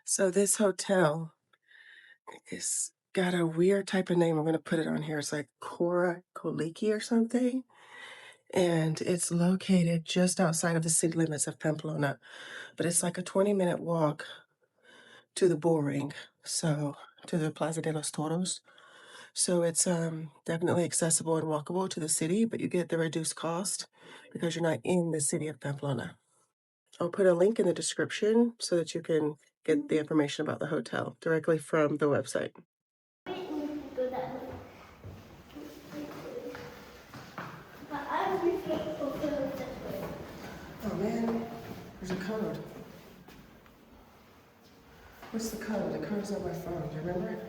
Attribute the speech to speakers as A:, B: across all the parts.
A: So this hotel is got a weird type of name. I'm gonna put it on here. It's like Cora Koliki or something. And it's located just outside of the city limits of Pamplona. But it's like a 20-minute walk to the bull ring. So to the Plaza de los Toros. So it's definitely accessible and walkable to the city, but you get the reduced cost because you're not in the city of Pamplona. I'll put a link in the description so that you can get the information about the hotel directly from the website. Oh man, there's a code. What's the code? The code's on my phone. Do you remember it?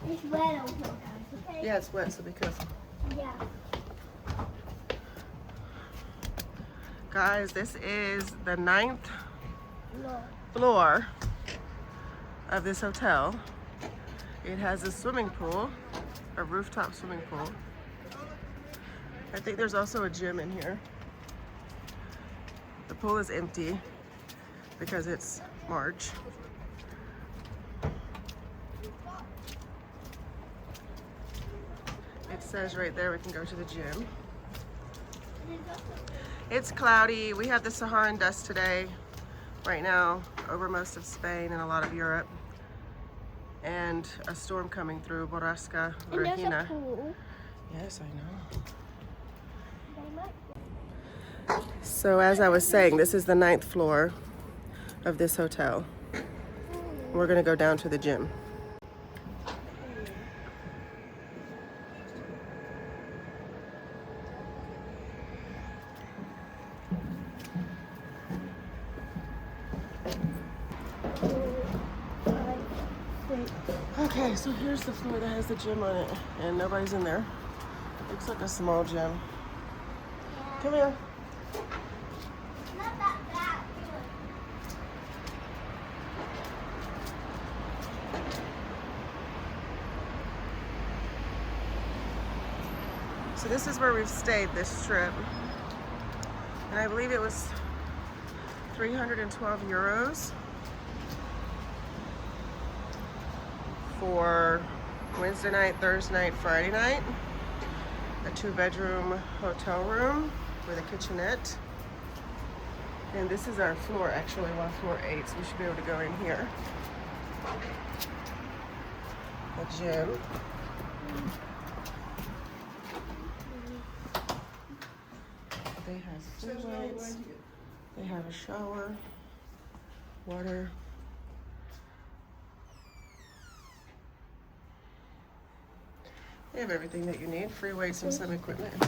B: It's wet over there, okay?
A: Yeah, it's wet, so be careful.
B: Yeah.
A: Guys, this is the 9th
B: No.
A: floor of this hotel. It has a swimming pool, a rooftop swimming pool. I think there's also a gym in here. The pool is empty because it's March. It says right there we can go to the gym. It's cloudy. We have the Saharan dust today, right now, over most of Spain and a lot of Europe. And a storm coming through, Borrasca
B: And there's a
A: Regina.
B: pool.
A: Yes, I know. So as I was saying, this is the 9th floor of this hotel. We're gonna go down to the gym. Okay, so here's the floor that has the gym on it, and nobody's in there. Looks like a small gym. Come here.
B: Not that bad.
A: So this is where we've stayed this trip. And I believe it was 312 euros for Wednesday night, Thursday night, Friday night. A 2-bedroom hotel room with a kitchenette. And this is our floor, actually, we're on floor 8, so we should be able to go in here. A gym. They have food lights. They have a shower, water. They have everything that you need, free weights and some equipment.
B: I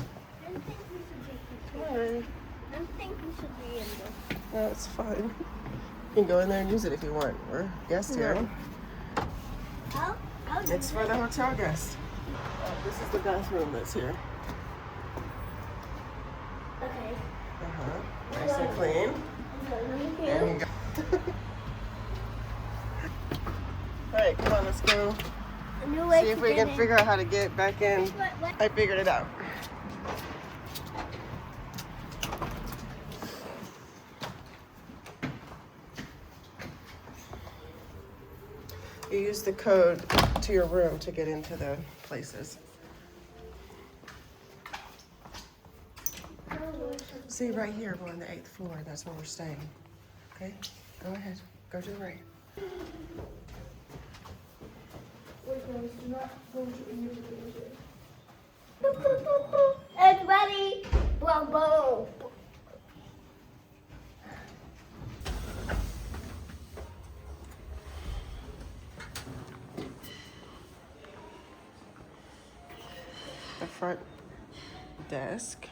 B: don't think we should be in
A: Alright,
B: there.
A: that's fine. You can go in there and use it if you want. We're guests here.
B: I'll do
A: It's for the hotel guests. This is the bathroom that's here.
B: Okay.
A: Nice and clean. There you go. Alright, come on, let's go.
B: A new way
A: See if
B: to
A: we
B: get
A: can
B: in.
A: figure out how to get back in.
B: What?
A: I figured it out. You use the code to your room to get into the places. See, right here, we're on the 8th floor. That's where we're staying. Okay, go ahead. Go to the right.
B: It's ready. Boom, boom.
A: The front desk.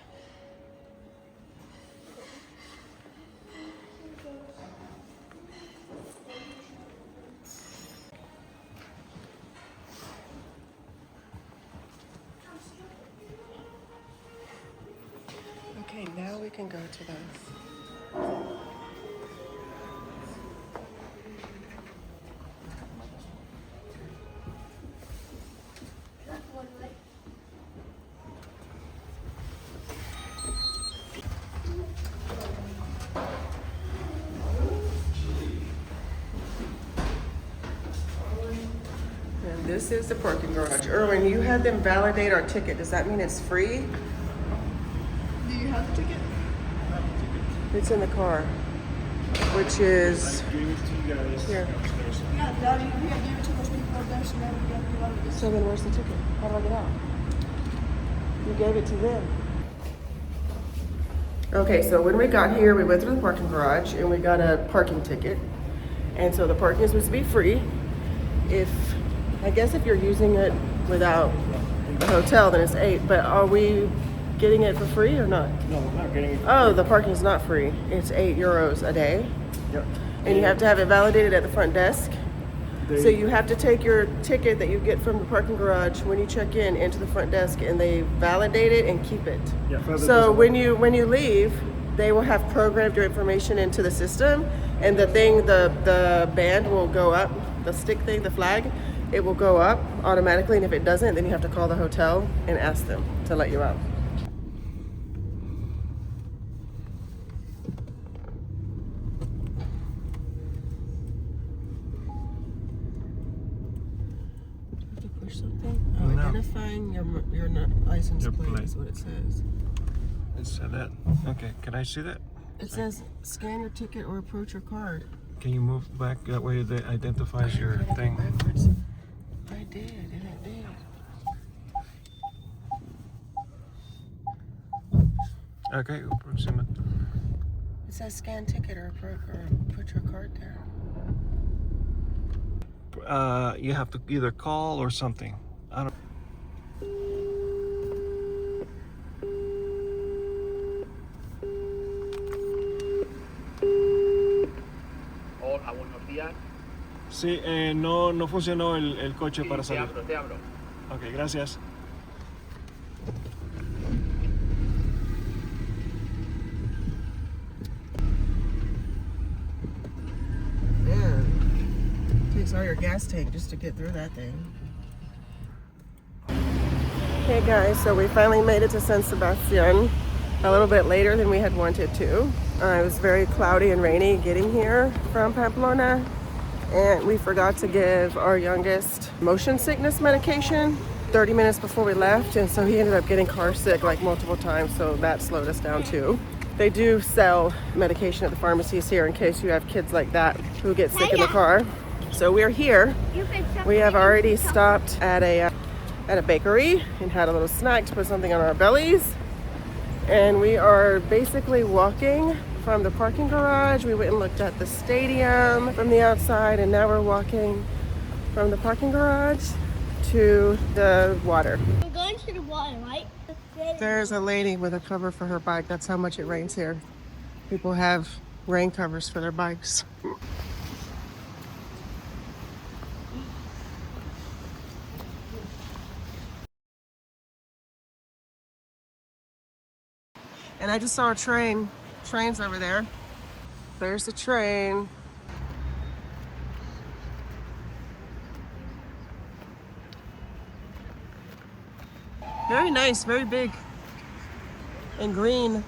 A: Okay, now we can go to those. this is the parking garage. Erwin, you had them validate our ticket. Does that mean it's free?
C: Do you have the ticket?
A: It's in the car, which is
D: I gave it to you guys
A: here.
D: upstairs.
C: Yeah, Daddy, we have given it to those people up there, so now we have to go out of this.
A: So then where's the ticket? How do I get out? You gave it to them. Okay, so when we got here, we went through the parking garage and we got a parking ticket. And so the parking is supposed to be free. I guess if you're using it without a hotel, then it's $8. But are we getting it for free or not?
D: No, we're not getting it.
A: Oh, the parking's not free. It's €8 a day.
D: Yep.
A: And you have to have it validated at the front desk. So you have to take your ticket that you get from the parking garage when you check in into the front desk, and they validate it and keep it.
D: Yeah,
A: So when you leave, they will have programmed your information into the system, and the band will go up, the stick thing, the flag, it will go up automatically, and if it doesn't, then you have to call the hotel and ask them to let you out. Something? Oh,
D: No.
A: identifying your license
D: Your
A: plate
D: plate.
A: is what it says.
D: It said that. Okay, can I see that?
A: It says scan your ticket or approach your card.
D: Can you move back that way that identifies your
A: I
D: thing?
A: backwards. I did, and it did.
D: Okay, aproxima.
A: It says scan ticket or put your card there.
D: You have to either call or something. I don't.
E: Hola, buenos días.
D: Sí, no funcionó el coche para
E: Te
D: salir.
E: abro, te abro.
D: Ok, gracias.
A: Man, takes all your gas tank just to get through that thing. Hey guys, so we finally made it to San Sebastian a little bit later than we had wanted to. It was very cloudy and rainy getting here from Pamplona, and we forgot to give our youngest motion sickness medication 30 minutes before we left, and so he ended up getting car sick like multiple times, so that slowed us down too. They do sell medication at the pharmacies here in case you have kids like that who get sick in the car. So we're here. We have already stopped at a bakery and had a little snack to put something on our bellies. And we are basically walking from the parking garage. We went and looked at the stadium from the outside, and now we're walking from the parking garage to the water.
B: We're going to the water, right?
A: There's a lady with a cover for her bike. That's how much it rains here. People have rain covers for their bikes. And I just saw a train. Train's over there. There's the train. Very nice, very big and green.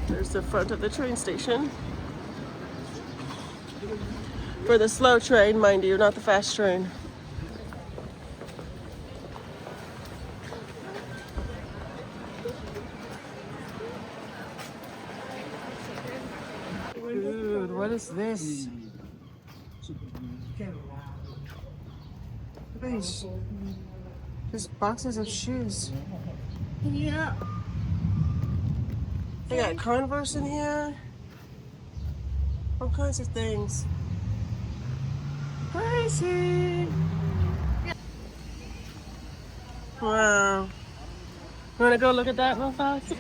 A: There's the front of the train station. For the slow train, mind you, not the fast train. Dude, what is this? Look at these. Just boxes of shoes.
B: Yeah.
A: They got Converse in here. All kinds of things. Crazy. Wow. You wanna go look at that real fast?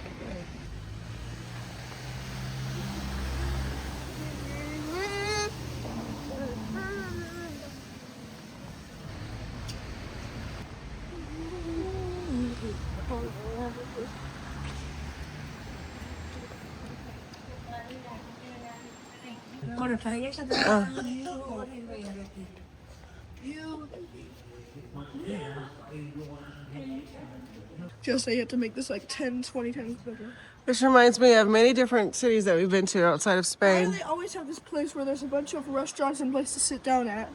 C: Just say you have to make this like 10, 20 times bigger.
A: This reminds me of many different cities that we've been to outside of
C: Why do
A: Spain.
C: they always have this place where there's a bunch of restaurants and place to sit down at?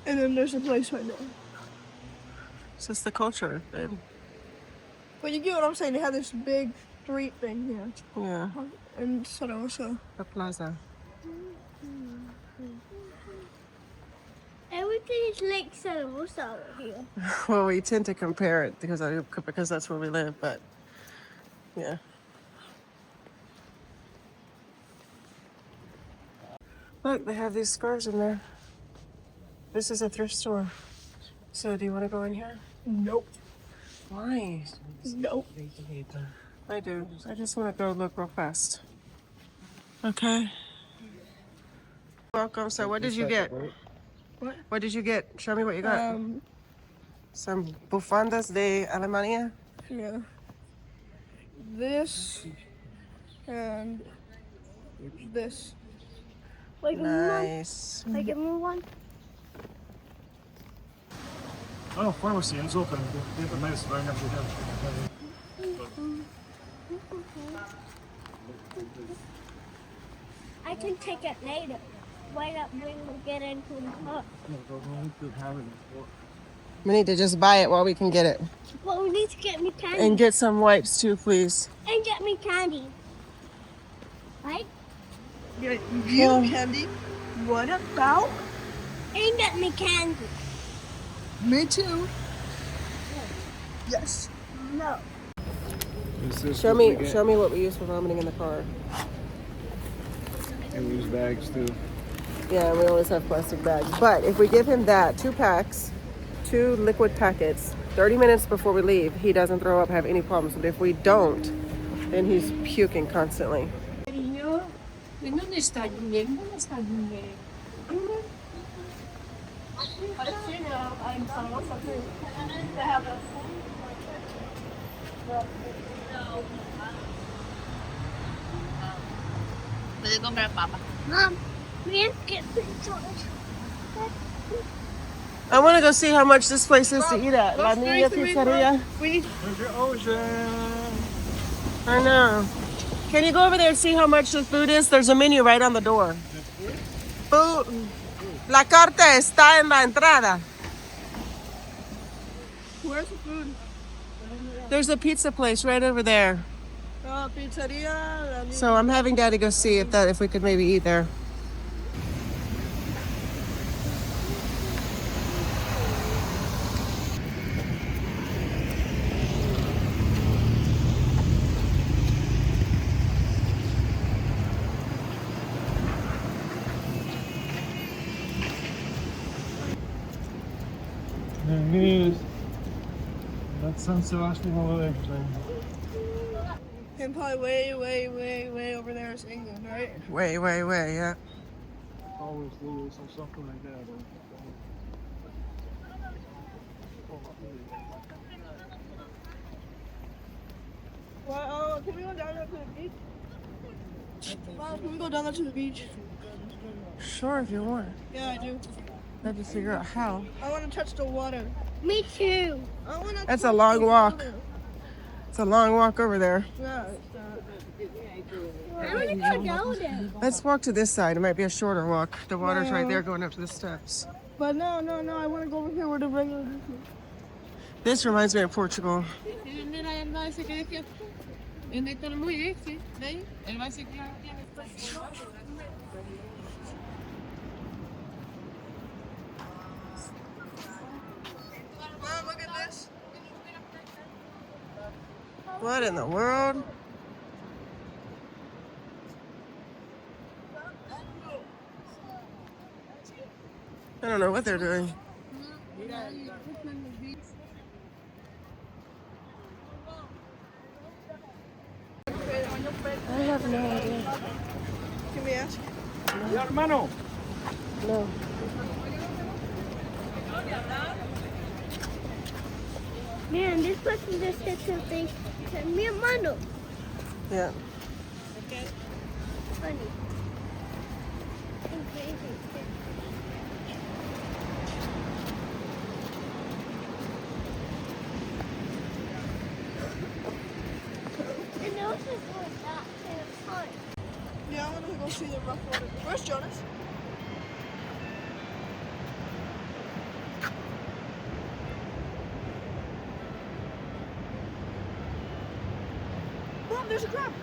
C: And then there's a place right there.
A: It's just the culture, babe.
C: But you get what I'm saying? They have this big street thing here.
A: Yeah,
C: In Zaragoza.
A: the plaza.
B: Everything is like Zaragoza over here.
A: Well, we tend to compare it because that's where we live, but yeah. Look, they have these scarves in there. This is a thrift store. So do you want to go in here?
C: Nope.
A: Why?
C: Nope.
A: I do. I just want to go look real fast. Okay. Welcome. So what did you get? What did you get? Show me what you got. Some bufandas de Alemania.
C: Yeah. This and this.
B: Wait,
A: Nice.
B: Can I give me one?
D: Oh, pharmacy is open. They have a nice lineup.
B: I can take it later. Why not when we get into the car?
A: We need to just buy it while we can get it.
B: Well, we need to get me candy.
A: And get some wipes too, please.
B: And get me candy. Right?
C: Yeah,
A: Yeah.
C: candy. What about?
B: And get me candy.
C: Me too. Yes.
B: No.
A: Show me what we use for vomiting in the car.
D: And we use bags too.
A: Yeah, we always have plastic bags. But if we give him that, 2 packs, 2 liquid packets, 30 minutes before we leave, he doesn't throw up, have any problems. But if we don't, then he's puking constantly.
B: Mom, we have to get pictures.
A: I want to go see how much this place is to eat at. La Niña Pizzeria.
C: We need
D: There's your ocean.
A: I know. Can you go over there and see how much the food is? There's a menu right on the door. Food. La carta está en la entrada.
C: Where's the food?
A: There's a pizza place right over there.
C: Pizzeria.
A: So I'm having Daddy go see if we could maybe eat there.
D: There it is. That's San Sebastian over there.
C: And probably way over there is England, right?
A: Way, yeah.
D: Always lose or something like that.
C: Well, can we go down there to the beach? Mom, can we go down there to the beach?
A: Sure, if you want.
C: Yeah, I do.
A: I have to figure out how.
C: I want to touch the water.
B: Me too.
C: I want to.
A: That's a long walk. It's a long walk over there.
C: Yeah.
B: I want to go down there.
A: Let's walk to this side. It might be a shorter walk. The water's right there going up to the steps.
C: But no. I want to go over here where the regular beach is.
A: This reminds me of Portugal.
C: Mom, look at this.
A: What in the world? I don't know what they're doing. I have no idea.
C: Can we ask?
D: Mi hermano.
A: No.
B: Man, this person just said something to mi hermano.
A: Yeah.
B: Funny.
C: Mom, there's a crab.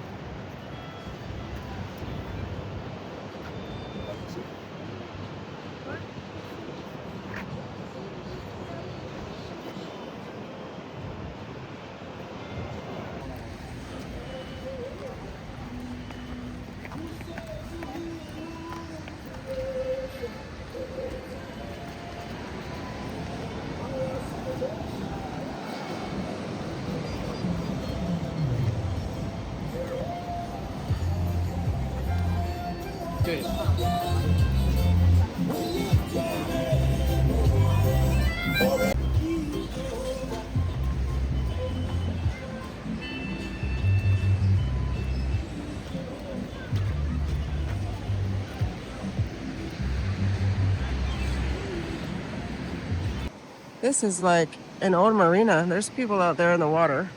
A: This is like an old marina. There's people out there in the water.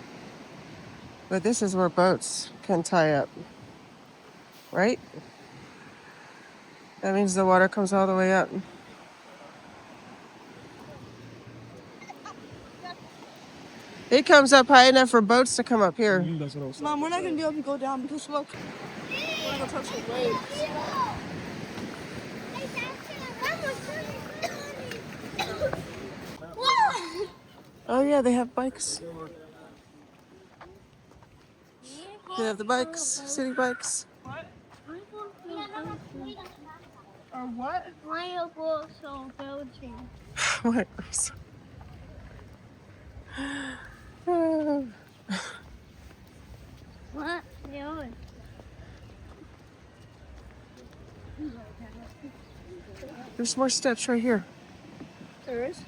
A: But this is where boats can tie up, right? That means the water comes all the way up. It comes up high enough for boats to come up here.
C: Mom, we're not gonna be able to go down because look, we're gonna touch the waves.
A: Oh yeah, they have bikes. They have the bikes, city bikes.
C: Or what?
B: Why also building?
A: What?
B: What? Doing?
A: There's more steps right here.
C: There is.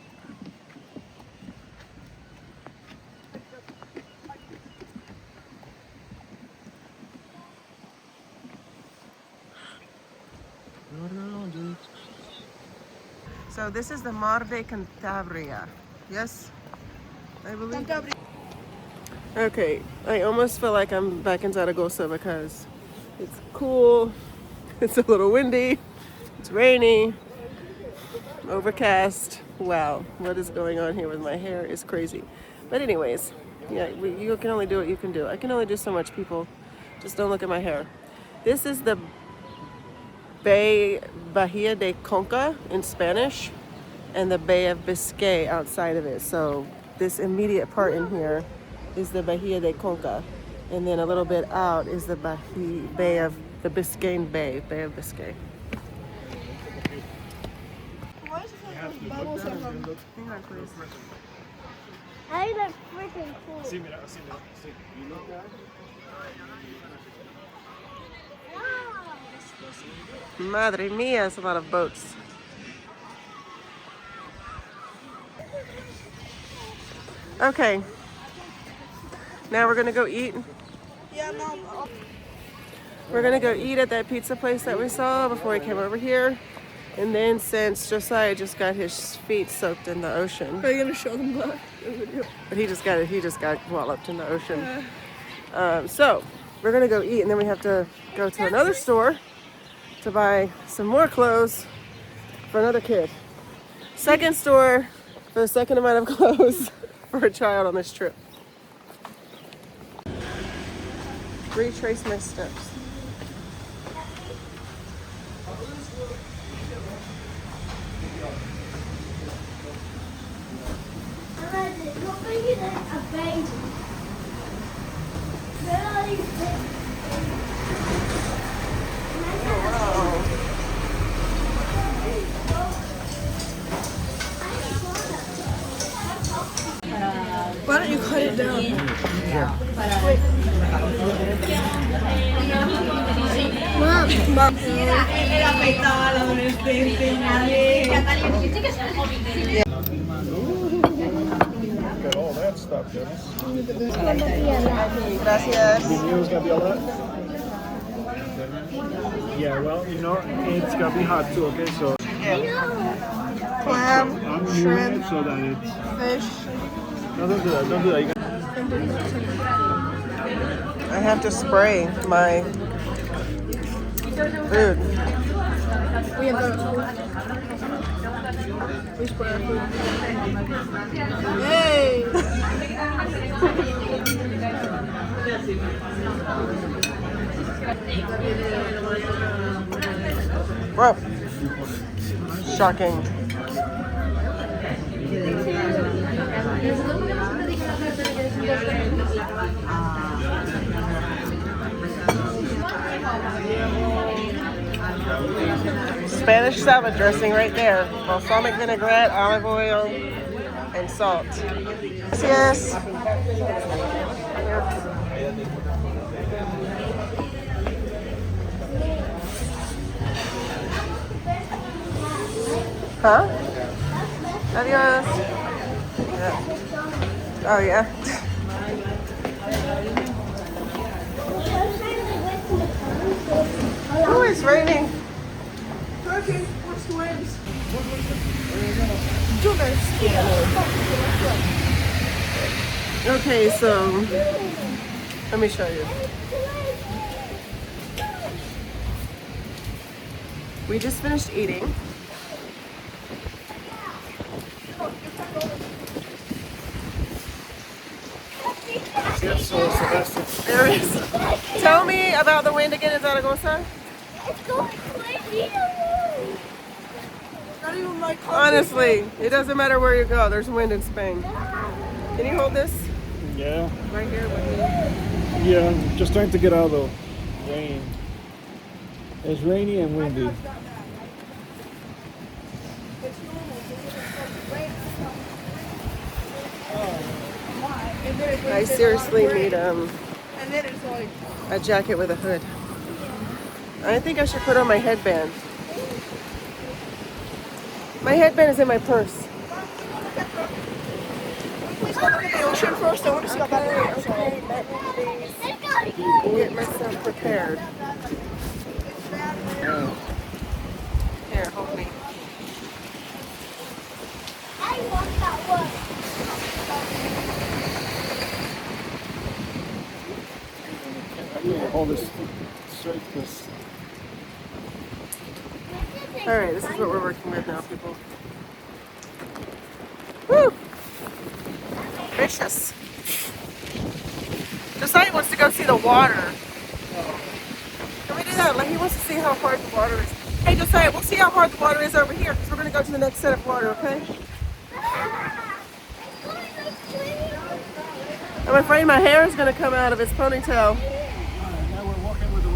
A: So this is the Mar de Cantabria. Yes? I believe.
C: Cantabria.
A: Okay, I almost feel like I'm back in Zaragoza because it's cool, it's a little windy, it's rainy, overcast. Wow, what is going on here with my hair is crazy. But anyways, yeah, you can only do what you can do. I can only do so much, people. Just don't look at my hair. This is the Bahia de Conca in Spanish, and the Bay of Biscay outside of it. So this immediate part in here is the Bahia de Conca, and then a little bit out is the Bay of the Biscayne Bay of Biscay.
C: Why is it like bubbles of them?
A: Hang on, please.
B: I look freaking cool.
A: Madre mia, it's a lot of boats. Okay, now we're gonna go eat.
C: Yeah, Mom.
A: We're gonna go eat at that pizza place that we saw before we came over here. And then since Josiah just got his feet soaked in the ocean,
C: Are you gonna show them that?
A: but he just got walloped in the ocean. So we're gonna go eat, and then we have to go to another store to buy some more clothes for another kid. Second store for the second amount of clothes for a child on this trip. Retrace my steps.
C: Why don't you cut it down? Mom.
D: Got all that stuff, Dennis.
A: Gracias.
D: The meal's gonna be all that? Yeah, well, you know, it's gonna be hot too, okay? So
C: Clam,
D: I'm moving
C: shrimp,
D: it so that it's...
C: fish.
D: No, don't do that, don't do that. You got...
A: I have to spray my food.
C: We have those. We spray our food. Hey!
A: Whoa. Shocking. Spanish salad dressing right there. Balsamic vinaigrette, olive oil, and salt. Yes. Huh? Adios. Yeah. Oh yeah. Oh, it's raining.
C: Okay, what's the waves?
A: Okay, so let me show you. We just finished eating. There is. Tell me about the wind again in Zaragoza.
B: It's going crazy.
C: Not even my car.
A: Honestly, it doesn't matter where you go. There's wind in Spain. Can you hold this
D: Yeah.
A: right here with me?
D: Yeah. I'm just trying to get out of the rain. It's rainy and windy.
A: I seriously need
C: And then it's like,
A: a jacket with a hood. I think I should put on my headband. My headband is in my purse.
C: please go to the ocean first. I want to see how bad it is.
A: Okay, let me please get myself prepared. Here, hold me.
B: I want that one.
D: All this surface.
A: All right, this is what we're working with now, people. Woo! Gracious. Josiah wants to go see the water. Can we do that? Like, he wants to see how hard the water is. Hey, Josiah, we'll see how hard the water is over here because we're going to go to the next set of water, okay? I'm afraid my hair is going to come out of its ponytail.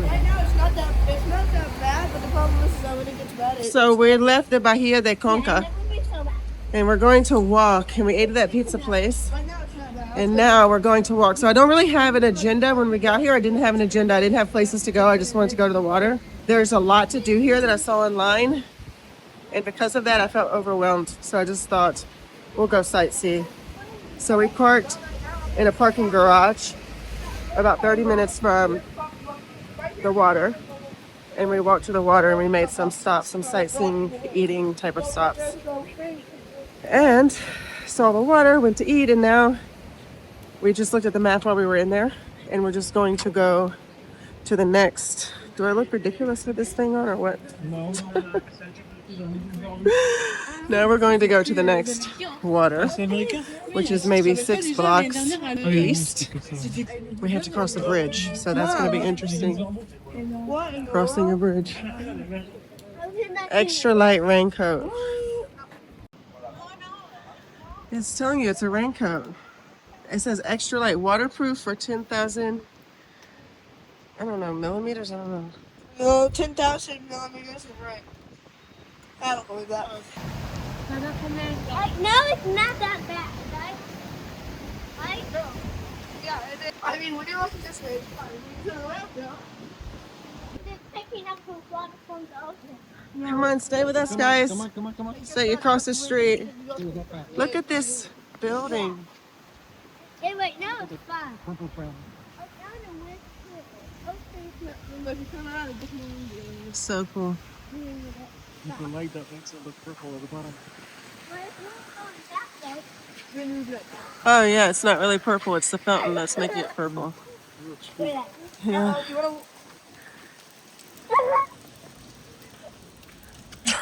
C: Right now it's not that bad, but the problem is that when it gets bad,
A: So we left the Bahia de Conca and we're going to walk, and we ate at that pizza place.
C: right now it's not bad.
A: And now we're going to walk. So I don't really have an agenda. When we got here, I didn't have an agenda. I didn't have places to go. I just wanted to go to the water. There's a lot to do here that I saw online. And because of that, I felt overwhelmed. So I just thought, we'll go sightsee. So we parked in a parking garage about 30 minutes from the water. And we walked to the water and we made some stops, some sightseeing, eating type of stops. And saw the water, went to eat, and now we just looked at the map while we were in there, and we're just going to go to the next. Do I look ridiculous with this thing on or what?
D: No.
A: Now we're going to go to the next water, which is maybe 6 blocks east. We have to cross the bridge, so that's going to be interesting. Crossing a bridge. Extra light raincoat. It's telling you it's a raincoat. It says extra light, waterproof for 10,000, I don't know, millimeters? I don't know.
C: No, 10,000 millimeters is right. I don't believe that.
B: No, it's not that bad, right? Right?
C: Yeah, it is. I mean, when you look at this way, it's fine. When you turn around, though.
B: It's picking up the water from the ocean.
A: Come on, stay with us, guys.
D: Come on.
A: Stay across the street. Look at this building.
B: Hey, wait, no, it's fine.
D: Purple brown.
B: I found a way to ocean.
C: But if you turn around, it gets more windy.
A: So cool.
D: There's a light that makes it look purple at the bottom.
B: But it's not going that way.
C: Remove it.
A: Oh yeah, it's not really purple. It's the fountain that's making it purple.
B: Wait,
A: Yeah.
C: You wanna...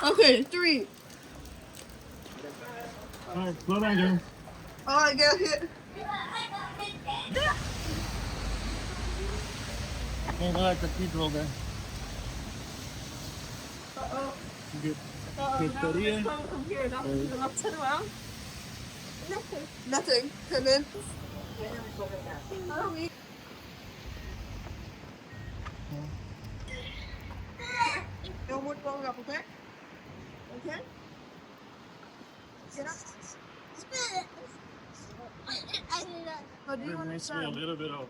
C: Okay, 3.
D: Alright, slow down, Joe.
C: Oh, I got hit.
D: Ain't like the cathedral there.
C: Uh-oh.
D: You get
C: Uh-oh. Now we're
D: quesadilla.
C: coming from here. Now we're
D: Or-
C: going to turn around. Nothing. Come in. No more throwing up, okay? Okay? Get up. Oh, do you
D: It makes me a
C: understand?
D: little bit of.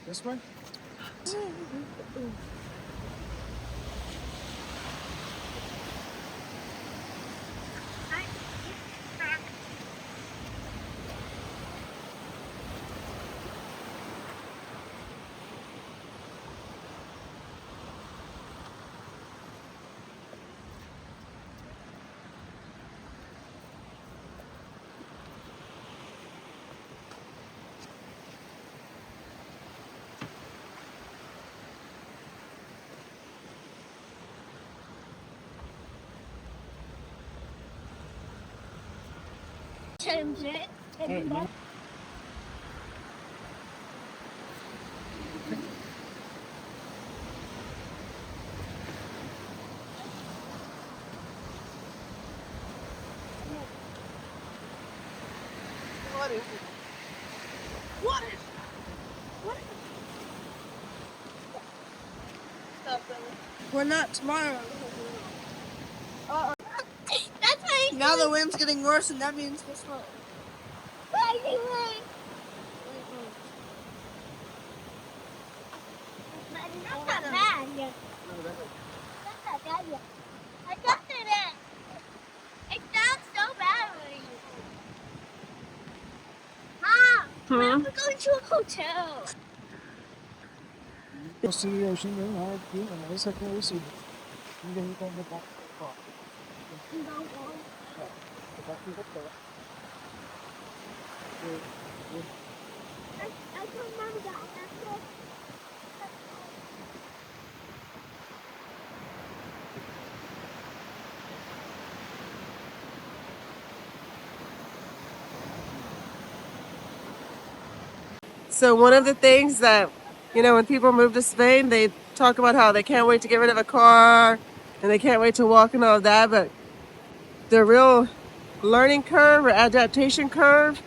D: This way?
B: Change it.
C: What is it? What is it? What is it? Stop, Billy. We're not tomorrow. Uh-oh.
B: That's how you
C: Now the wind's getting worse, and that means guess what?
B: Not that bad yet. Not that bad yet. I got it. It sounds so bad already. Mom, we're going to a hotel.
D: Close to the ocean, then I do, and I just have to receive it. And then you can get back to the car. Get back to the car.
B: I told Mom that.
A: So one of the things that, when people move to Spain, they talk about how they can't wait to get rid of a car and they can't wait to walk and all of that. But the real learning curve or adaptation curve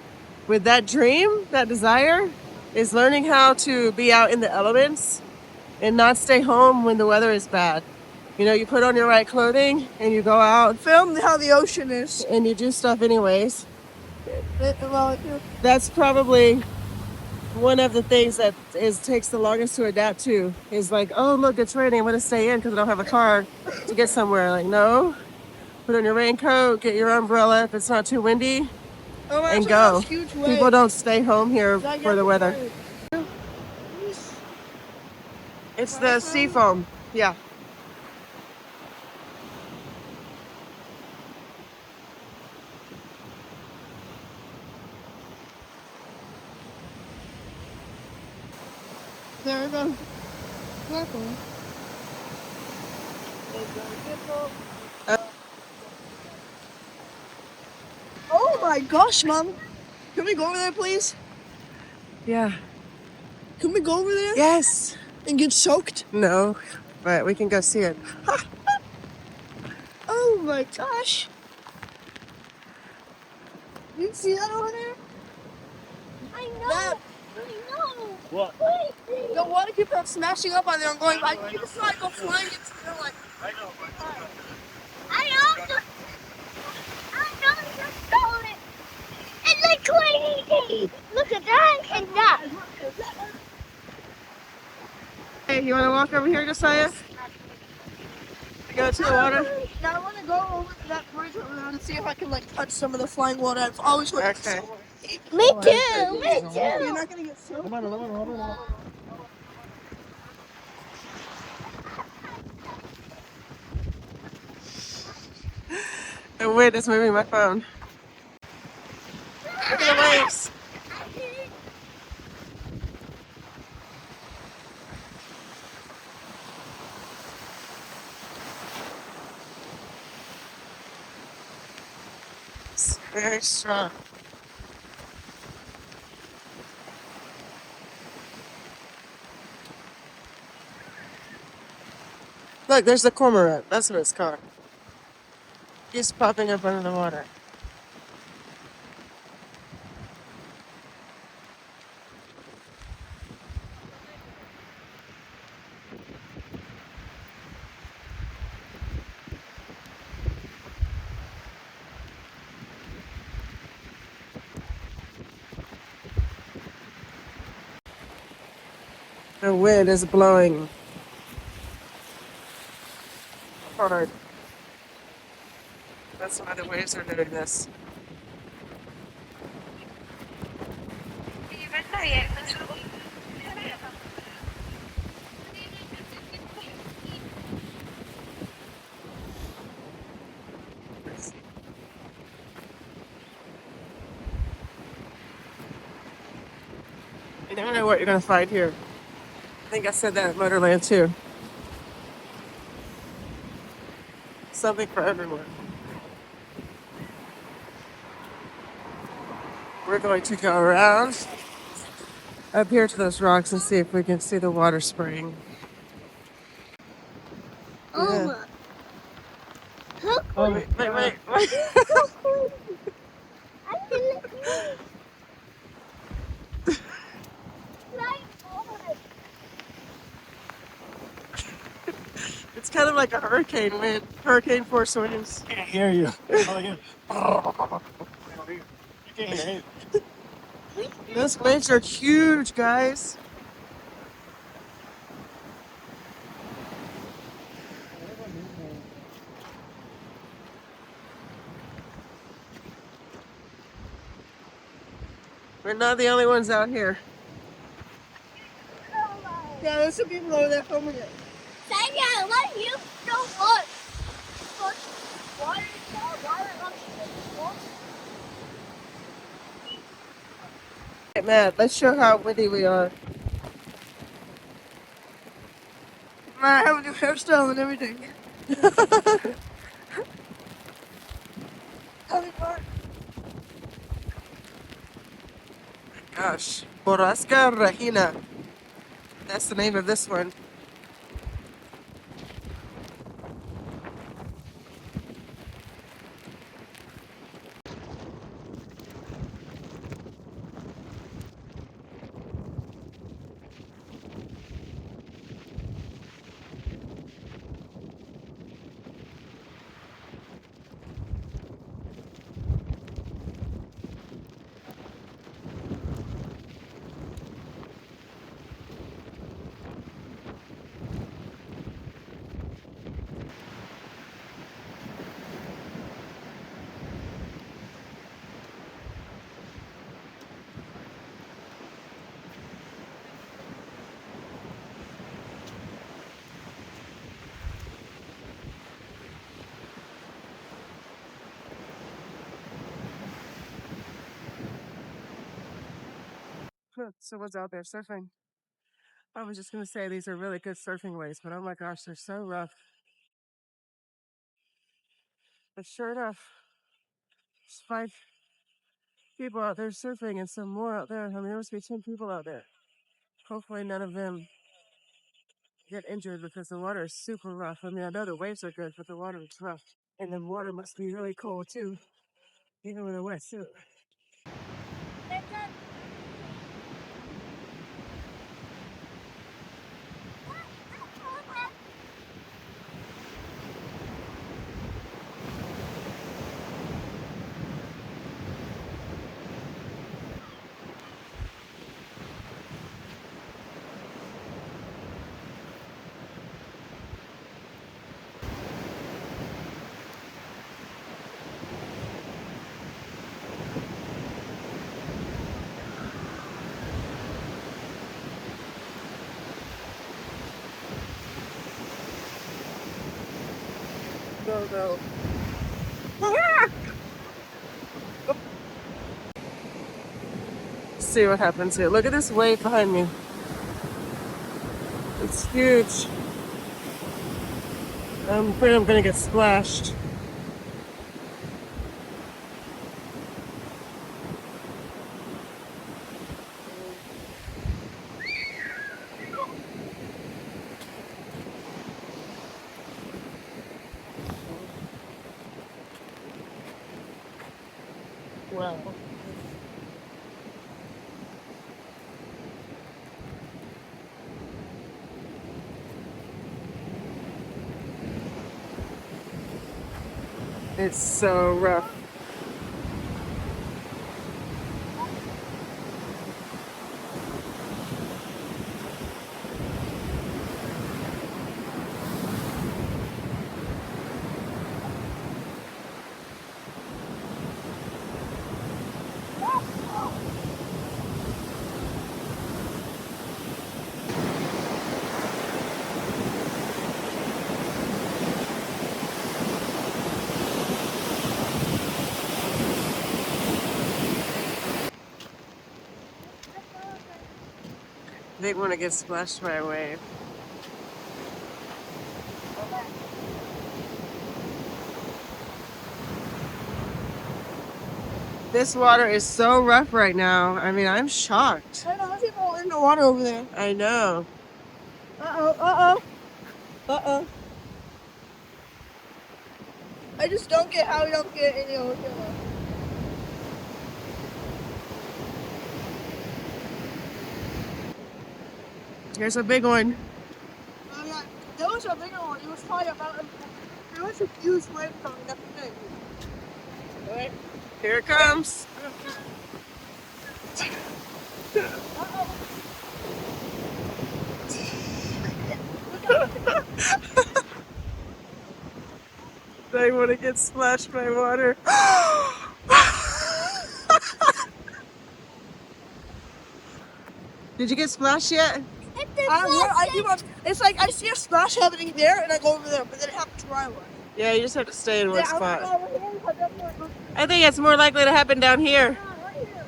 A: with that dream, that desire, is learning how to be out in the elements and not stay home when the weather is bad. You put on your right clothing and you go out
C: Film how the ocean is.
A: and you do stuff anyways.
C: Well,
A: That's probably one of the things that takes the longest to adapt to is like, oh, look, it's raining. I'm going to stay in because I don't have a car to get somewhere. Like, no, put on your raincoat, get your umbrella if it's not too windy,
C: oh,
A: and
C: actually,
A: go.
C: that's huge
A: People
C: wave.
A: don't stay home here for the weather.
C: Wave.
A: It's the sea foam. Yeah.
C: There we go. Oh my gosh, Mom. Can we go over there, please?
A: Yeah.
C: Can we go over there
A: Yes.
C: and get soaked?
A: No, but we can go see it.
C: Oh my gosh. You see that over there?
B: I know.
C: That,
B: I know.
D: What?
B: Wait.
C: the water keeps on smashing up on there and going by. You just want to go flying into the like.
D: I know.
B: I also just saw it. It's like crazy. Look at that and that.
A: Hey, you want to walk over here, Josiah?
C: go to the water? Yeah, I want to go over to that bridge over there and see if I can like touch some of the flying water. I've always wanted to.
A: Okay.
B: Me too. Me
C: You're
B: too.
C: not gonna get soaked.
A: The wind is moving my phone. Look at the waves. It's very strong. Look, there's the cormorant. That's what it's called. He's popping up under the water. The wind is blowing hard. That's why the waves are doing this. You never know what you're going to find here. I think I said that at Motorland too. Something for everyone. We're going to go around up here to those rocks and see if we can see the water spraying.
B: Oh
A: Yeah.
B: my. How
A: Oh,
B: cool.
A: wait.
B: So cool. I can fly over.
A: It's kind of like a hurricane wind, hurricane force winds.
D: I can't hear you. I can't hear you.
A: Those waves are huge, guys. We're not the only ones out here.
C: Yeah, there's some people over there filming it.
B: Sanya, what you don't want? Water, water,
A: Hey, Matt, let's show how windy we are.
C: I have a new hairstyle and everything. Happy part.
A: Gosh, Borrasca Regina. That's the name of this one. Someone's out there surfing. I was just going to say these are really good surfing waves, but oh my gosh, they're so rough. But sure enough, there's 5 people out there surfing and some more out there. I mean, there must be 10 people out there. Hopefully none of them get injured because the water is super rough. I mean, I know the waves are good, but the water is rough. And the water must be really cold too, even with a wetsuit.
C: Oh no.
A: Let's see what happens here. Look at this wave behind me. It's huge. I'm afraid I'm gonna get splashed. Wow. It's so rough. They want to get splashed by a wave. This water is so rough right now. I mean, I'm shocked.
C: I know, there's people in the water over there.
A: I know.
C: Uh-oh. I just don't get how we don't get any ocean left.
A: Here's a big one.
C: Yeah, there was a bigger one. It was probably about, there was a huge wave coming up today.
A: Alright, here it comes. They want to get splashed by water. Did you get splashed yet?
C: It's like I see a splash happening there, and I go over there, but then it happens where I was.
A: Yeah, you just have to stay in one
C: I'm
A: spot.
C: gonna go over here because that's where it goes.
A: I think it's more likely to happen down here.
C: Right here.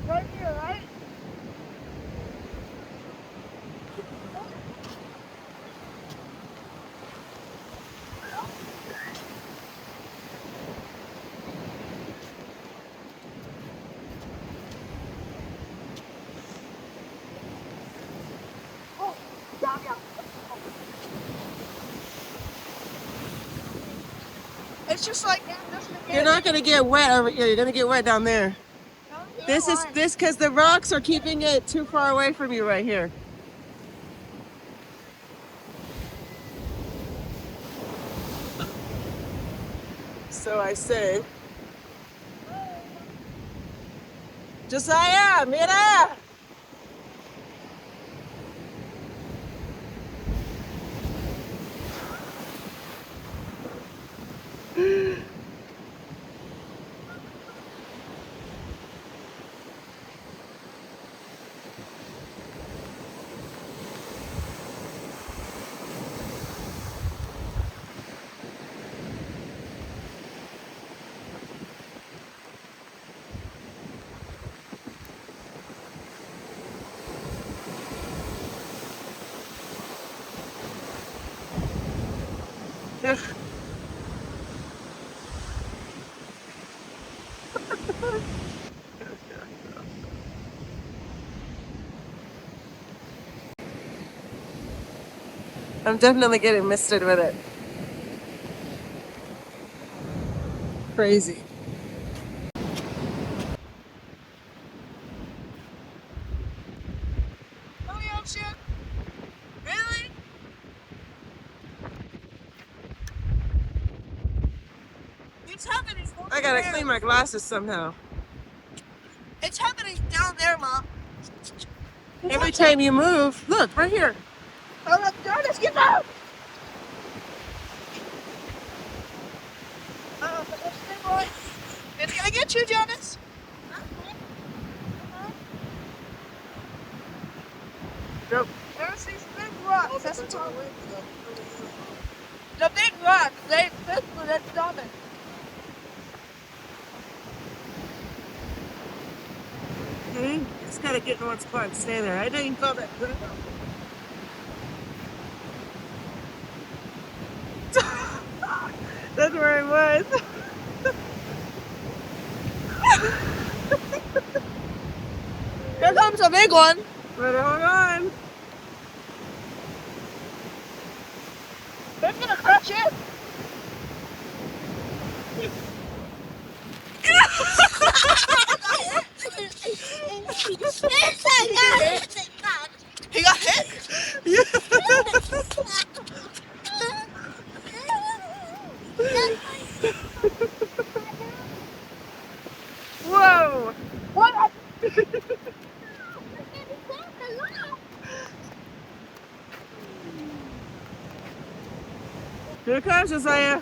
C: Right here, right? Oh, yeah. It's just like
A: You're not gonna get wet over here. You're gonna get wet down there. This because the rocks are keeping it too far away from you right here. So I say, Josiah, mira! I'm definitely getting misted with it. Crazy.
C: Oh, yeah, shit. Really? It's happening.
A: I gotta clean my glasses somehow.
C: It's happening down there, Mom.
A: Every time you move, look, right here.
C: Oh, look, Jonas, get out! It's gonna get you, Jonas.
A: Nope.
C: The big rocks, that's stop it.
A: Okay, just gotta get in one spot and stay there. I didn't even call that good. That's where I was.
C: Here comes a big one.
A: But hold on.
C: It's gonna crush it. He got hit.
A: Whoa!
C: What?
A: Here it comes, Josiah.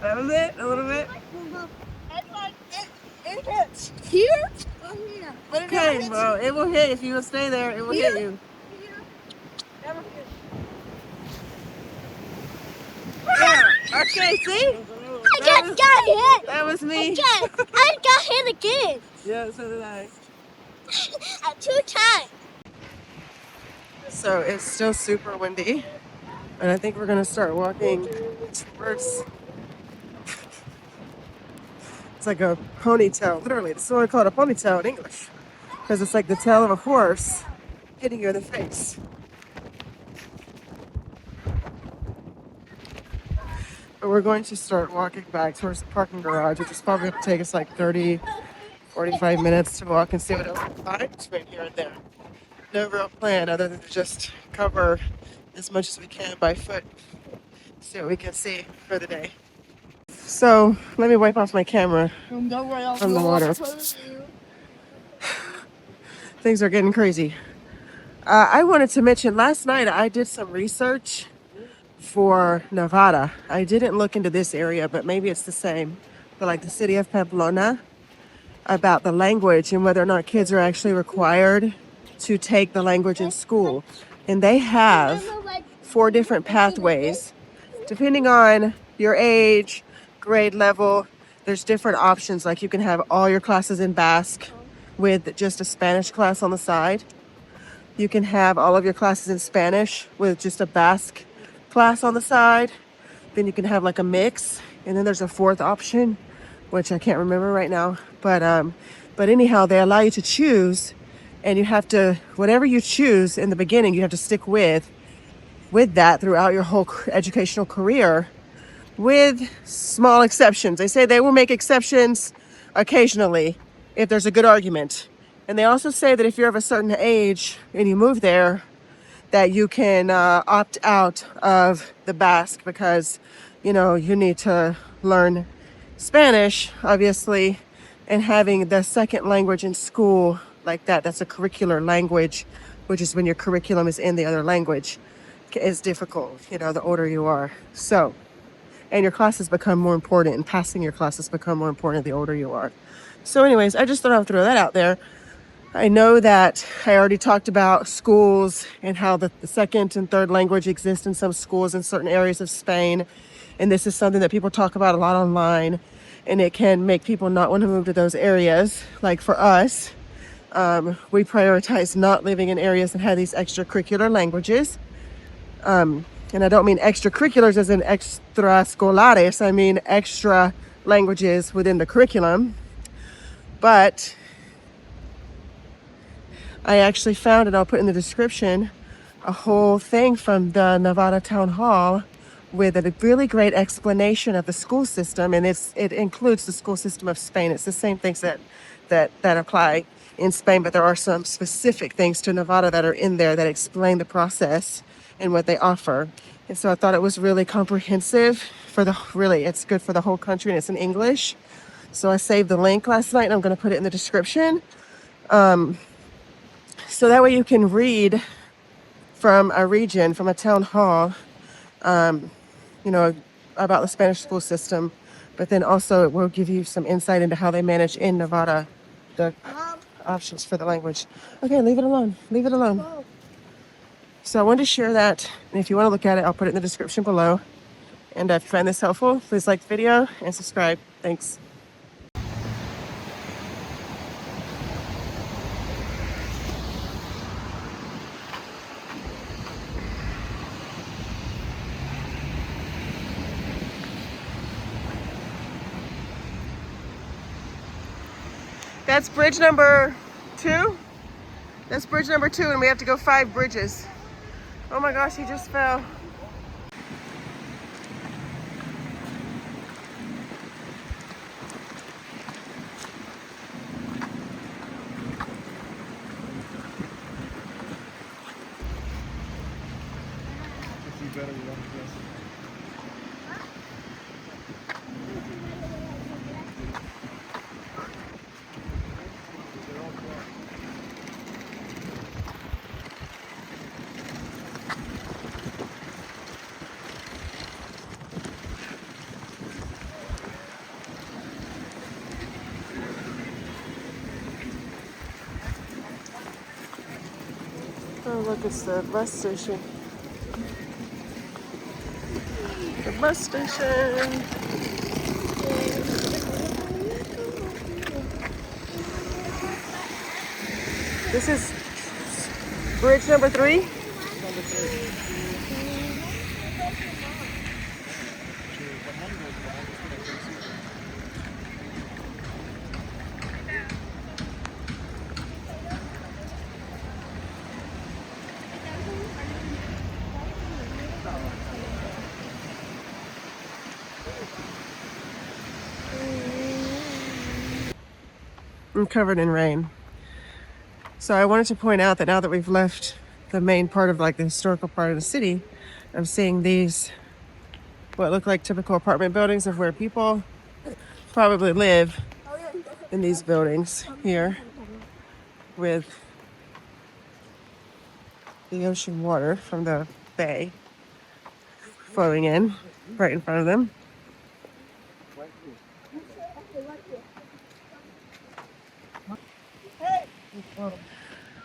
A: That was it, a little bit.
C: It hits here. But it never
A: Okay,
C: hits
A: well, it will hit. If you will stay there, it will hit you.
C: here. Never hits.
A: Yeah. Okay, see?
B: I just got hit.
A: That was me.
B: I got hit again.
A: Yeah, so did I.
B: 2 times.
A: So it's still super windy. And I think we're gonna start walking towards, it's like a ponytail, literally. This is what I call it, a ponytail in English. Because it's like the tail of a horse hitting you in the face. But we're going to start walking back towards the parking garage, which is probably going to take us like 30, 45 minutes to walk and see what else we find between here and there. No real plan other than to just cover as much as we can by foot, see what we can see for the day. So let me wipe off my camera from the water. Things are getting crazy. I wanted to mention last night I did some research for Nevada. I didn't look into this area, but maybe it's the same for like the city of Pamplona, about the language and whether or not kids are actually required to take the language in school. And they have 4 different pathways depending on your age, grade level. There's different options, like you can have all your classes in Basque with just a Spanish class on the side. You can have all of your classes in Spanish with just a Basque class on the side. Then you can have like a mix, and then there's a 4th option, which I can't remember right now. But anyhow, they allow you to choose, and you have to, whatever you choose in the beginning, you have to stick with that throughout your whole educational career, with small exceptions. They say they will make exceptions occasionally if there's a good argument. And they also say that if you're of a certain age and you move there, that you can opt out of the Basque because, you know, you need to learn Spanish, obviously, and having the second language in school like that, that's a curricular language, which is when your curriculum is in the other language, is difficult, you know, the older you are. So, and your classes become more important, and passing your classes become more important the older you are. So anyways, I just thought I'd throw that out there. I know that I already talked about schools and how the second and third language exist in some schools in certain areas of Spain. And this is something that people talk about a lot online, and it can make people not want to move to those areas. Like for us, we prioritize not living in areas that have these extracurricular languages. And I don't mean extracurriculars as in extrascolares. I mean extra languages within the curriculum. But I actually found, and I'll put in the description, a whole thing from the Nevada Town Hall with a really great explanation of the school system, and it includes the school system of Spain. It's the same things that apply in Spain, but there are some specific things to Nevada that are in there that explain the process and what they offer. And so I thought it was really comprehensive it's good for the whole country, and it's in English. So I saved the link last night, and I'm going to put it in the description. So that way you can read from a region, from a town hall, you know, about the Spanish school system, but then also it will give you some insight into how they manage in Nevada the options for the language. Okay, leave it alone. Leave it alone. So I wanted to share that. And if you want to look at it, I'll put it in the description below. And if you find this helpful, please like the video and subscribe. Thanks. That's bridge number 2. That's bridge number 2, and we have to go 5 bridges. Oh my gosh, he just fell. Oh, look, it's the bus station. The bus station. This is bridge number 3. I'm covered in rain. So I wanted to point out that now that we've left the main part of like the historical part of the city, I'm seeing these, what look like typical apartment buildings of where people probably live in these buildings here with the ocean water from the bay flowing in right in front of them.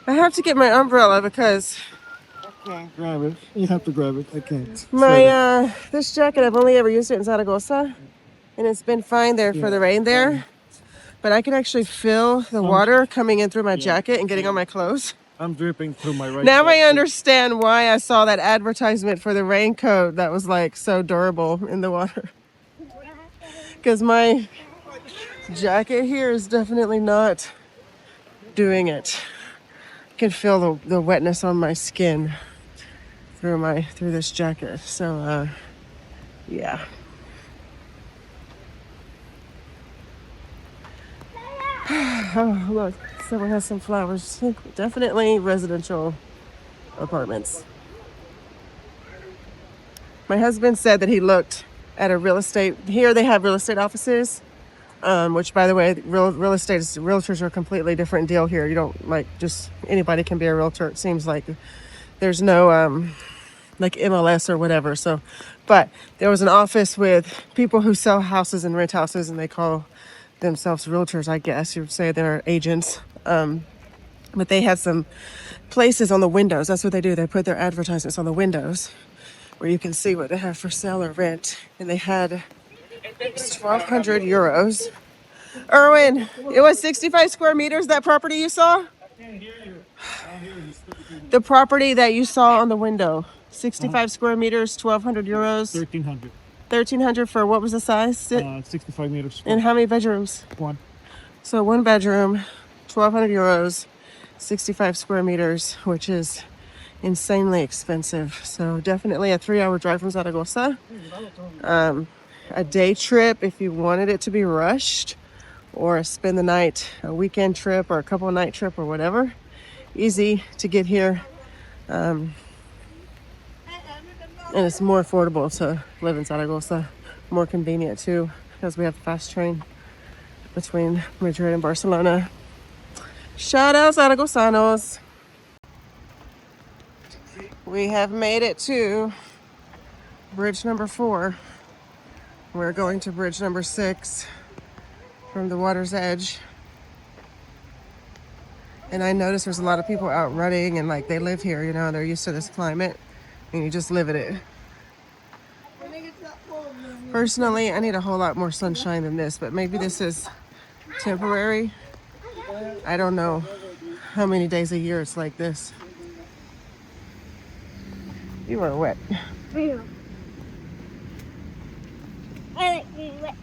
A: I have to get my umbrella because
D: I can't grab it. You have to grab it. I can't.
A: my this jacket, I've only ever used it in Zaragoza, and it's been fine there for the rain there. But I can actually feel the water coming in through my jacket and getting on my clothes.
D: I'm dripping through my right.
A: Now I understand why I saw that advertisement for the raincoat that was like so durable in the water. Because my jacket here is definitely not doing it. I can feel the wetness on my skin through this jacket. So yeah. Oh, look, someone has some flowers. Definitely residential apartments. My husband said that he looked at a real estate. Here they have real estate offices, which, by the way, real estate realtors are a completely different deal here. You don't like just anybody can be a realtor. It seems like there's no like MLS or whatever. So, but there was an office with people who sell houses and rent houses, and they call themselves realtors, I guess. You would say they're agents. But they had some places on the windows. That's what they do. They put their advertisements on the windows where you can see what they have for sale or rent. And they had 1,200 euros. Erwin, it was 65 square meters, that property you saw? The property that you saw on the window. 65 square meters, 1,200 euros.
D: 1,300.
A: 1,300 for what was the size?
D: 65 meters.
A: And how many bedrooms?
D: 1.
A: So 1 bedroom, 1,200 euros, 65 square meters, which is insanely expensive. So definitely a 3-hour drive from Zaragoza. A day trip if you wanted it to be rushed, or spend the night, a weekend trip or a couple night trip or whatever. Easy to get here. And it's more affordable to live in Zaragoza. More convenient too, because we have a fast train between Madrid and Barcelona. Shout out Zaragozanos. We have made it to bridge number 4. We're going to bridge number 6 from the water's edge. And I noticed there's a lot of people out running and like they live here, you know, they're used to this climate and you just live in it. Personally, I need a whole lot more sunshine than this, but maybe this is temporary. I don't know how many days a year it's like this. You are wet.
B: Yeah. I like being wet.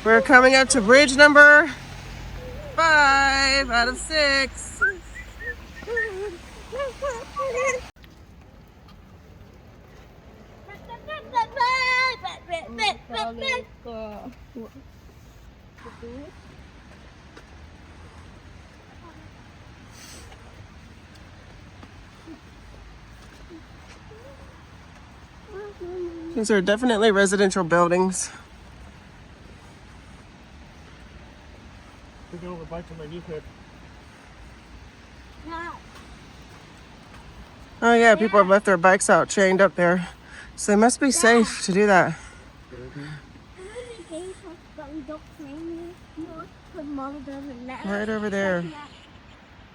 A: We're coming up to bridge number 5 out of 6. These are definitely residential buildings.
D: Picking over bikes on my new head.
A: Oh yeah, people have left their bikes out chained up there. So they must be safe to do that. Right over there.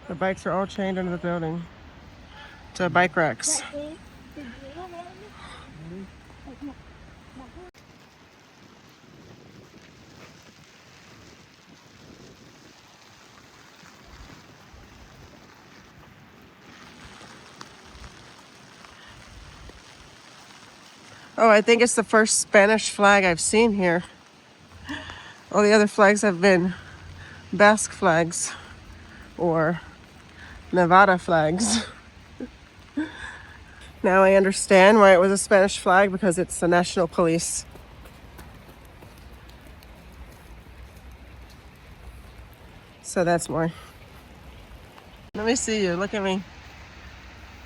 A: The bikes are all chained under the building to bike racks. Oh, I think it's the first Spanish flag I've seen here. All the other flags have been Basque flags or Nevada flags. Now I understand why it was a Spanish flag, because it's the national police. So that's more. Let me see you. Look at me.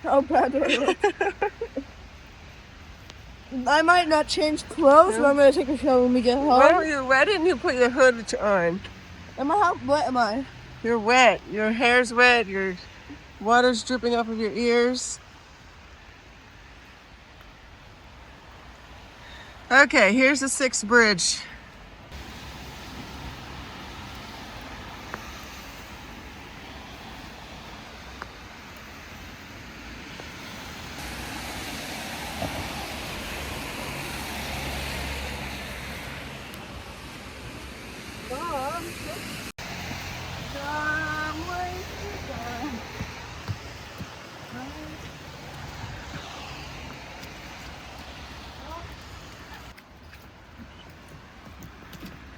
C: How bad do I look? I might not change clothes, but I'm gonna take a shower when we get home.
A: Why didn't you put your hood on?
C: How wet am I?
A: You're wet. Your hair's wet. Your water's dripping off of your ears. Okay, here's the 6th bridge.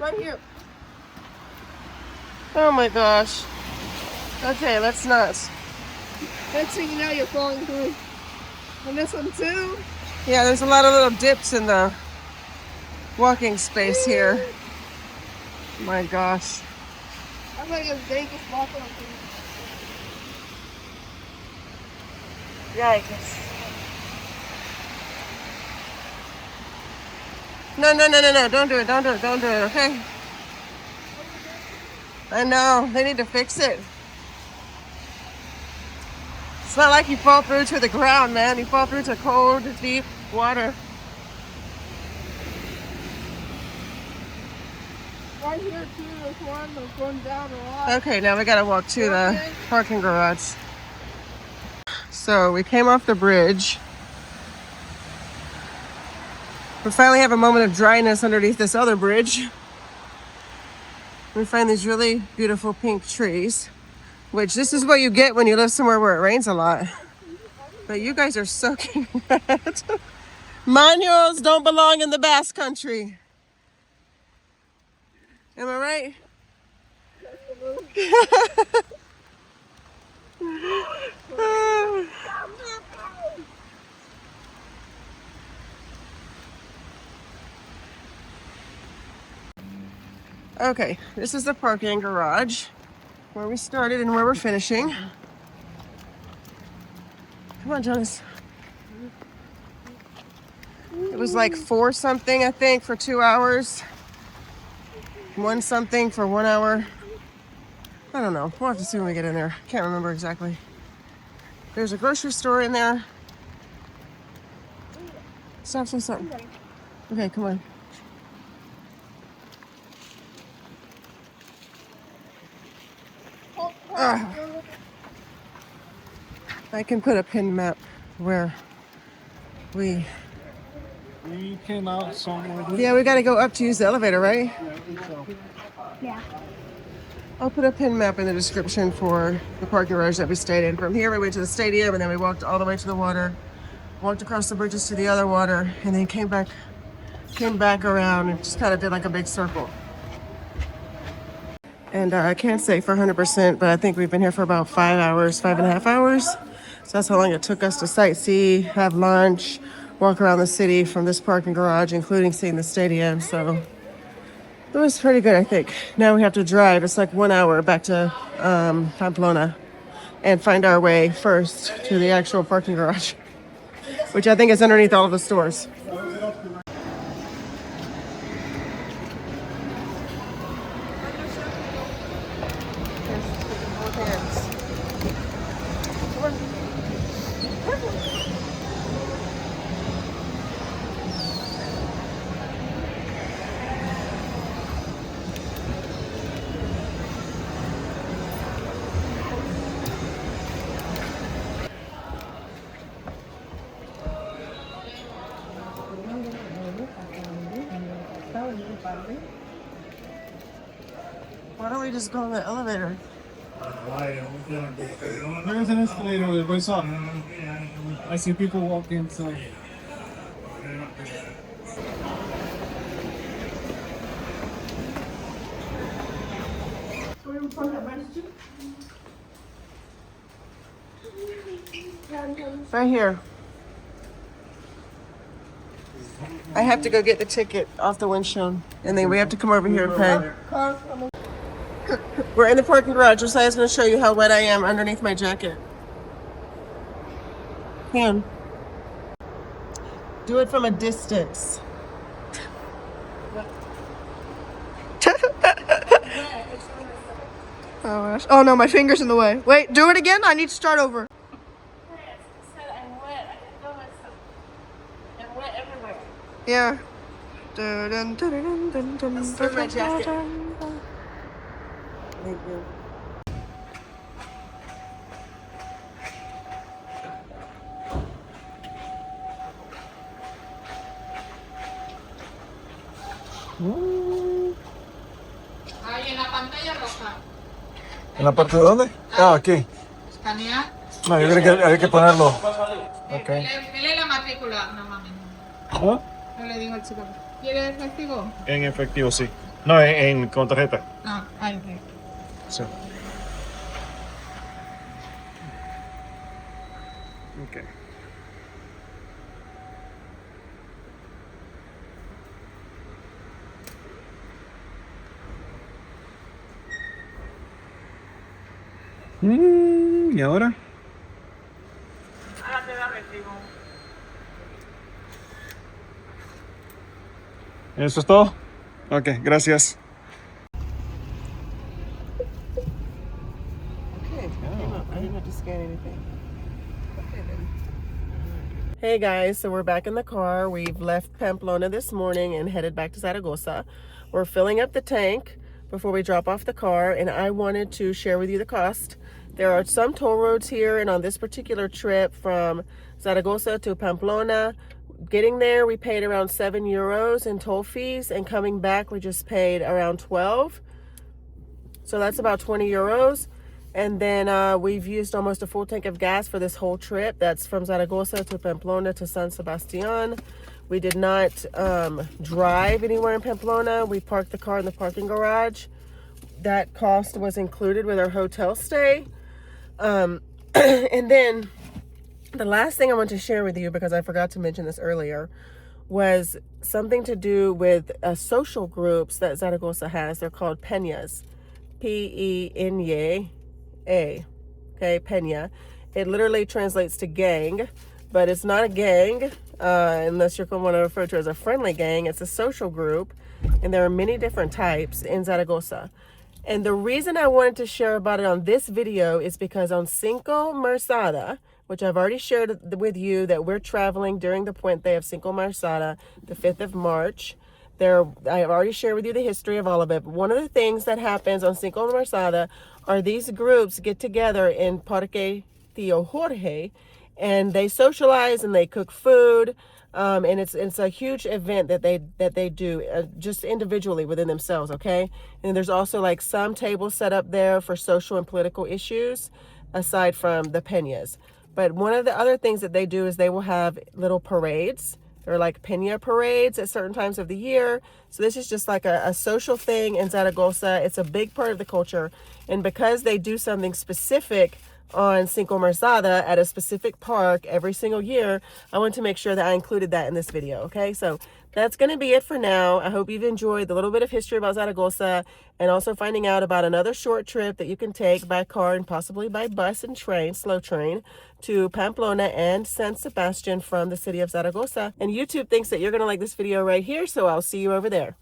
C: Right here.
A: Oh my gosh. Okay, let's not.
C: Next thing you know, you're falling through. And this one too.
A: Yeah, there's a lot of little dips in the walking space here. My gosh.
C: I'm like a dangerous walker.
A: Yikes. No, don't do it, okay? I know, they need to fix it. It's not like you fall through to the ground, man. You fall through to cold, deep water.
C: Right here too, there's one that's going down a lot.
A: Okay, now we gotta walk to the parking garage. So we came off the bridge. We finally have a moment of dryness underneath this other bridge. We find these really beautiful pink trees, which this is what you get when you live somewhere where it rains a lot. But you guys are soaking wet. Manuals don't belong in the Basque Country. Am I right? Okay, this is the parking garage where we started and where we're finishing. Come on, Jonas. It was like 4 something, I think, for 2 hours. 1 something for 1 hour. I don't know. We'll have to see when we get in there. Can't remember exactly. There's a grocery store in there. Stop. Okay, come on. I can put a pin map where we
D: came out somewhere.
A: Yeah, we got to go up to use the elevator, right?
D: Yeah, I think so.
B: Yeah.
A: I'll put a pin map in the description for the parking garage that we stayed in. From here, we went to the stadium, and then we walked all the way to the water, walked across the bridges to the other water, and then came back around and just kind of did like a big circle. And I can't say for 100%, but I think we've been here for about 5 hours, 5.5 hours. So that's how long it took us to sightsee, have lunch, walk around the city from this parking garage, including seeing the stadium. So it was pretty good, I think. Now we have to drive. It's like 1 hour back to Pamplona and find our way first to the actual parking garage, which I think is underneath all of the stores. Why don't we just go in the elevator?
D: There's an escalator that goes up. I see people walking, so.
A: Right here. I have to go get the ticket off the windshield, and then we have to come over here and pay. We're in the parking garage. Josiah's going to show you how wet I am underneath my jacket. Can. Do it from a distance.
C: Oh no, my finger's in the way. Wait, do it again? I need to start over. Yeah.
A: Where's my jacket? Thank you.
F: Ahí en la pantalla roja.
D: ¿En la parte de dónde? Ah, aquí.
F: Escanea.
D: No, yo creo que hay que ponerlo. Ok.
F: Dele la matrícula, no mami.
D: ¿Ah?
F: No le digo al chico. ¿Quiere efectivo?
D: En efectivo, sí. No, con tarjeta.
F: Ah, ahí sí.
D: Sí. Ok. ¿Y ahora?
F: Ahora te da recibo.
D: ¿Eso es todo? Ok, gracias.
A: Okay. I didn't have to scan anything. Okay, then. Hey guys, so we're back in the car. We've left Pamplona this morning and headed back to Zaragoza. We're filling up the tank before we drop off the car, and I wanted to share with you the cost. There are some toll roads here, and on this particular trip from Zaragoza to Pamplona, getting there we paid around €7 in toll fees, and coming back we just paid around 12. So that's about €20. And then we've used almost a full tank of gas for this whole trip. That's from Zaragoza to Pamplona to San Sebastian. We did not drive anywhere in Pamplona. We parked the car in the parking garage. That cost was included with our hotel stay. And then the last thing I want to share with you, because I forgot to mention this earlier, was something to do with social groups that Zaragoza has. They're called peñas. P-E-N-Y-A. Okay, peña. It literally translates to gang, but it's not a gang unless you're going to want to refer to it as a friendly gang. It's a social group, and there are many different types in Zaragoza. And the reason I wanted to share about it on this video is because on Cincomarzada, which I've already shared with you that we're traveling during the Puente of Cincomarzada, the 5th of March. I have already shared with you the history of all of it. But one of the things that happens on Cincomarzada are these groups get together in Parque Tío Jorge, and they socialize and they cook food. And it's a huge event that they do just individually within themselves, okay? And there's also like some tables set up there for social and political issues, aside from the peñas. But one of the other things that they do is they will have little parades. They're like peña parades at certain times of the year. So this is just like a social thing in Zaragoza. It's a big part of the culture. And because they do something specific on Cincomarzada at a specific park every single year, I want to make sure that I included that in this video, okay? So that's going to be it for now. I hope you've enjoyed the little bit of history about Zaragoza and also finding out about another short trip that you can take by car and possibly by bus and train, slow train, to Pamplona and San Sebastian from the city of Zaragoza. And YouTube thinks that you're going to like this video right here, so I'll see you over there.